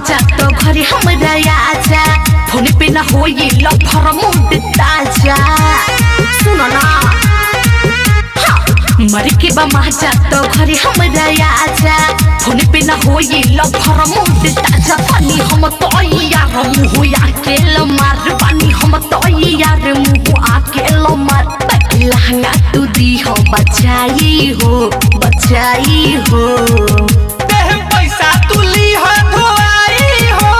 महाजा तो घरे हमरा आजा फोन पे ना होई लफर मूड ताजा सुनो ना मर के बा महाजा तो घरे हमरा आजा फोन पे ना होई लफर मूड ताजा पानी हम तो यार मुंह आके मार पानी हम तो यार मुंह आके मार लहंगा तू दी हो बचाई हो पैसा तू ली हो धोआई हो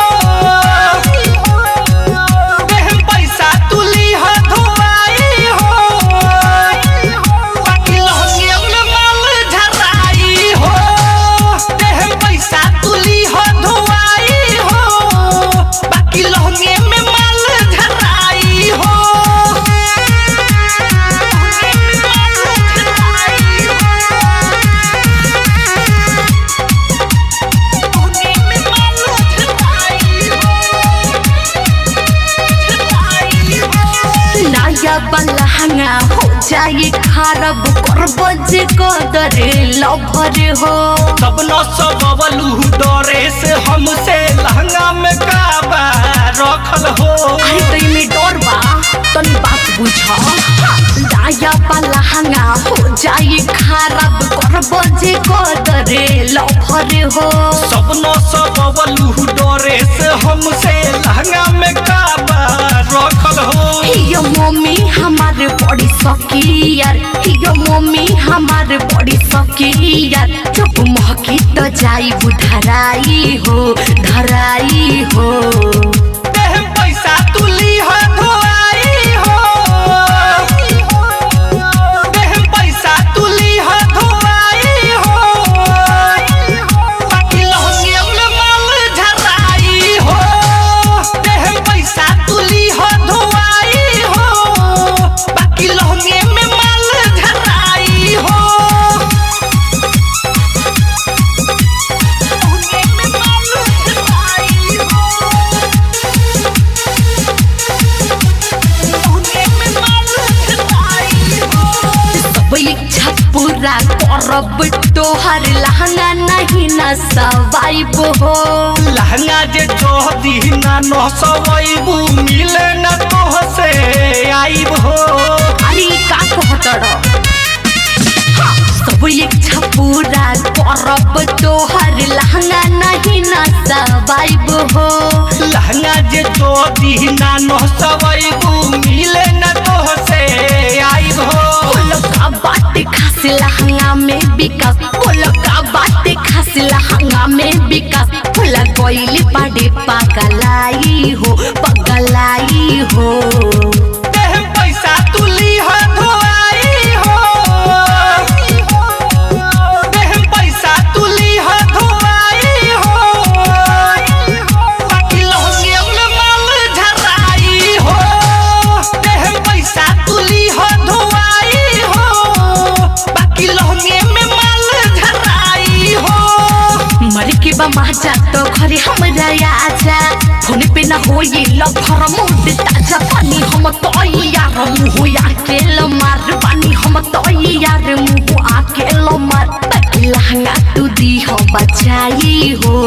पैसा तू ली हो धोआई हो बाकी लहंगे में माल झराई हो पैसा तू ली हो धोआई हो बाकी लहंगे में माल झराई हो लहंगा हो जाए खराब करब जे कदरे लभर हो तब न सबलू डरे से हमसे लहंगा में काबा रखल हो अरे तो में डर बा तनी बात बुझा दाया पा लहंगा हो जाए खराब करब जे कदरे लभर हो सब न सबलू डरे से हमसे लहंगा में काबा रखल हो यो मम्मी हमारे बड़ी सकी यार यो मम्मी हमारे बड़ी सकी यार चुप महकी तो जाई धराई हो पैसा तू ली हो धोआई हो पैसा तू ली हो धोआई हो बाकी लहंगे में माल झराई हो पैसा तू ली हो धोआई हो बाकी लहंगे में माल झराई हो इच्छा पूरा करब तोहर लहंगा नहीं न सवाइब हो लहंगा जे जोदी ना न सवाइबू मिले न तोह से आइब हो अरे का कहतड़ सब इच्छा पूरा करब तोहर लहंगा नहीं न सवाइब हो लहंगा जे जोदी ना न सवाइबू मिले न तोह से आइब हो का बात खास लहंगा में बिकास बोलो का बात खास लहंगा में बिकास बोला कोइली पड़े पगलाई हो पैसा तू ली हो धोआई हो पैसा तू ली हो धोआई हो बाकी लहंगे में माल झराई हो पैसा तू ली हो धोआई हो बाकी लहंगे में माल झराई हो मर के बा महाजा तो घरे हमरा आजा फोन पे ना होई लफर मूड ताजा पानी हम तो यार मुंह आके मार पानी हम तो यार मुंह आके मार लहंगा तू दी हो बचाई हो